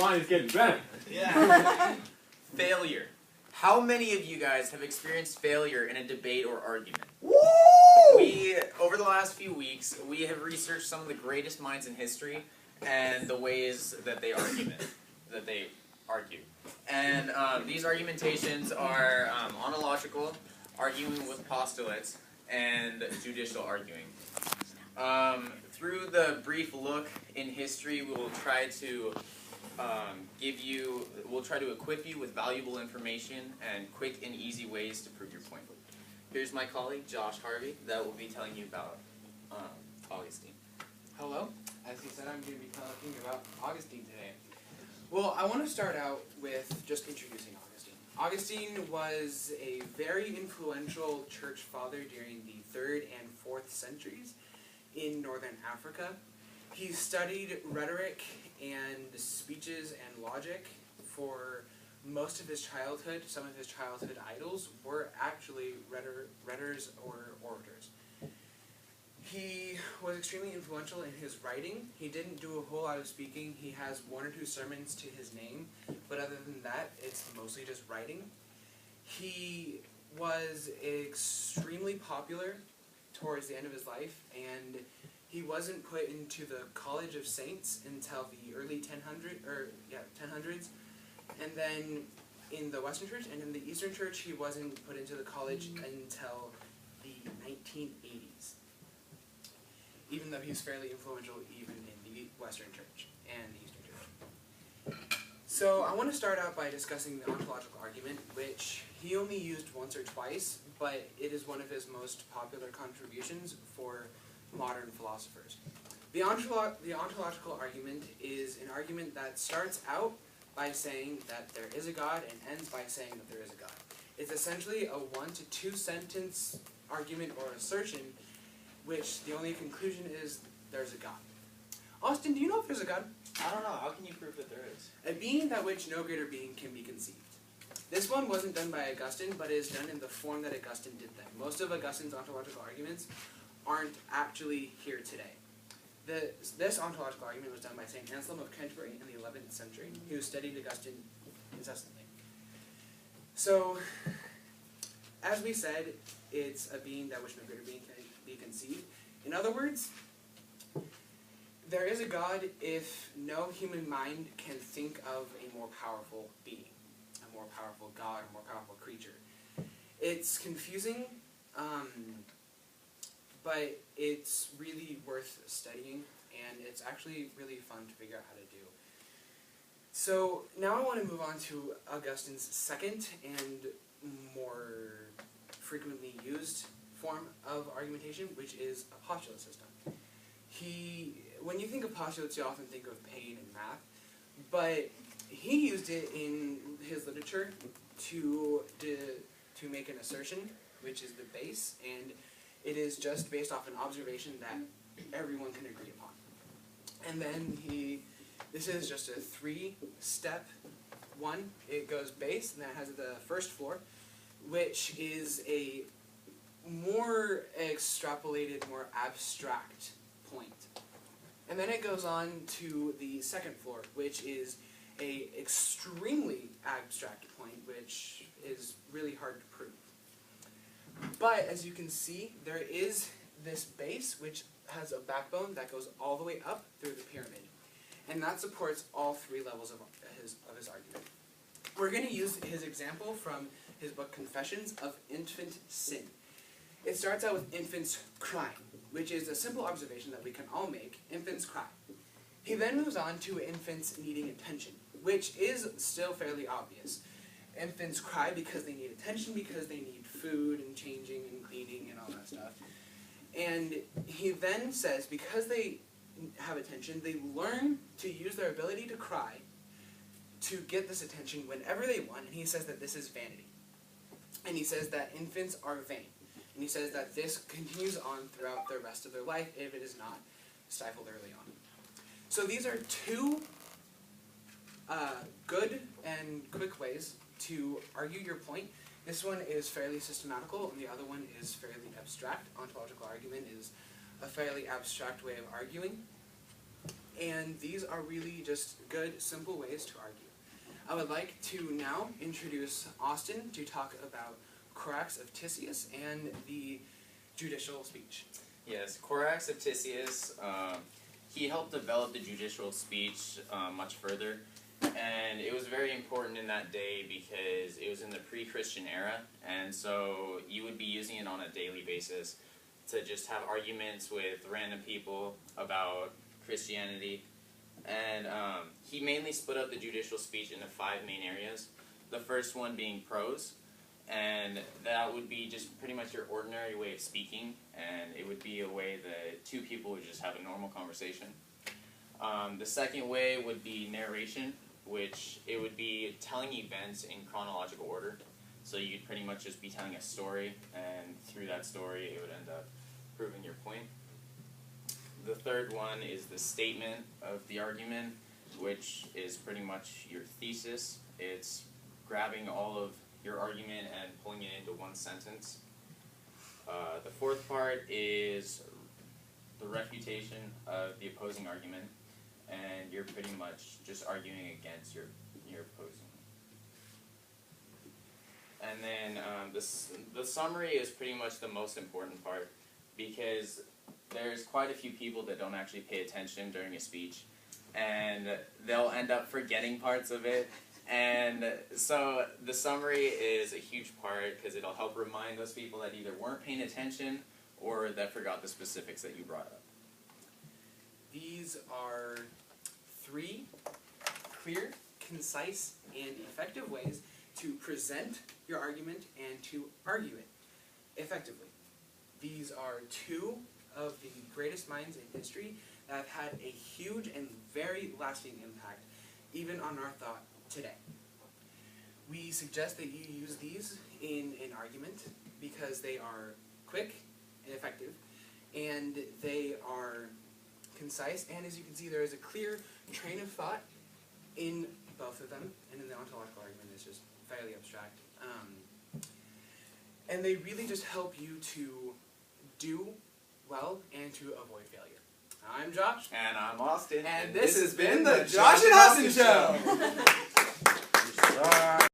line is getting better. Yeah. Failure. How many of you guys have experienced failure in a debate or argument? Woo! Over the last few weeks, we have researched some of the greatest minds in history and the ways that they argue. And these argumentations are ontological, arguing with postulates, and judicial arguing. Through the brief look in history, we will try to equip you with valuable information and quick and easy ways to prove your point. Here's my colleague, Josh Harvey, that will be telling you about Augustine. Hello. As he said, I'm going to be talking about Augustine today. Well, I want to start out with just introducing Augustine. Augustine was a very influential church father during the 3rd and 4th centuries in northern Africa. He studied rhetoric and speeches and logic for most of his childhood. Some of his childhood idols were actually rhetors or orators. He was extremely influential in his writing. He didn't do a whole lot of speaking. He has 1 or 2 sermons to his name, but other than that, it's mostly just writing. He was extremely popular towards the end of his life, and he wasn't put into the College of Saints until the early 1000s, and then in the Western Church and in the Eastern Church, he wasn't put into the college until the 1980s. Even though he's fairly influential even in the Western Church and the Eastern Church. So I want to start out by discussing the ontological argument, which he only used once or twice, but it is one of his most popular contributions for modern philosophers. The ontological argument is an argument that starts out by saying that there is a God and ends by saying that there is a God. It's essentially a 1 to 2 sentence argument or assertion, which the only conclusion is there's a God. Austin, do you know if there's a God? I don't know. How can you prove that there is? A being that which no greater being can be conceived. This one wasn't done by Augustine, but is done in the form that Augustine did them. Most of Augustine's ontological arguments aren't actually here today. This ontological argument was done by St. Anselm of Canterbury in the 11th century, who studied Augustine incessantly. So, as we said, it's a being that which no greater being can be conceived. In other words, there is a God if no human mind can think of a more powerful being, a more powerful God, a more powerful creature. It's confusing, but it's really worth studying, and it's actually really fun to figure out how to do. So now I want to move on to Augustine's second and more frequently used form of argumentation, which is a postulate system. When you think of postulates, you often think of pain and math, but he used it in his literature to make an assertion, which is the base, and it is just based off an observation that everyone can agree upon. And then this is just a 3-step one. It goes base, and that has the first floor, which is a more extrapolated, more abstract point. And then it goes on to the second floor, which is a extremely abstract point, which is really hard to prove. But as you can see, there is this base which has a backbone that goes all the way up through the pyramid. And that supports all 3 levels of his argument. We're going to use his example from his book Confessions of Infant Sin. It starts out with infants crying, which is a simple observation that we can all make. Infants cry. He then moves on to infants needing attention, which is still fairly obvious. Infants cry because they need attention, because they need food and changing and cleaning and all that stuff. And he then says because they have attention, they learn to use their ability to cry to get this attention whenever they want, and he says that this is vanity. And he says that infants are vain. And he says that this continues on throughout the rest of their life if it is not stifled early on. So these are 2 good and quick ways to argue your point. This one is fairly systematical, and the other one is fairly abstract. Ontological argument is a fairly abstract way of arguing. and these are really just good, simple ways to argue. I would like to now introduce Austin to talk about Corax of Tisius and the judicial speech. Yes, Corax of Tisius, he helped develop the judicial speech much further, and it was very important in that day because it was in the pre-Christian era, and so you would be using it on a daily basis to just have arguments with random people about Christianity. And he mainly split up the judicial speech into 5 main areas. The first one being prose, and that would be just pretty much your ordinary way of speaking, and it would be a way that 2 people would just have a normal conversation. The second way would be narration, which it would be telling events in chronological order. So you'd pretty much just be telling a story, and through that story it would end up proving your point. The third one is the statement of the argument, which is pretty much your thesis. It's grabbing all of your argument and pulling it into one sentence. The fourth part is the refutation of the opposing argument, and you're pretty much just arguing against your opposing. And then the summary is pretty much the most important part, because there's quite a few people that don't actually pay attention during a speech, and they'll end up forgetting parts of it. And so the summary is a huge part because it'll help remind those people that either weren't paying attention or that forgot the specifics that you brought up. These are 3 clear, concise, and effective ways to present your argument and to argue it effectively. These are 2 of the greatest minds in history that have had a huge and very lasting impact, even on our thought today. We suggest that you use these in an argument because they are quick and effective, and they are concise, and as you can see, there is a clear train of thought in both of them, and in the ontological argument it's just fairly abstract. And they really just help you to do well and to avoid failure. I'm Josh. And I'm Austin. And this has been the Josh and Austin Show!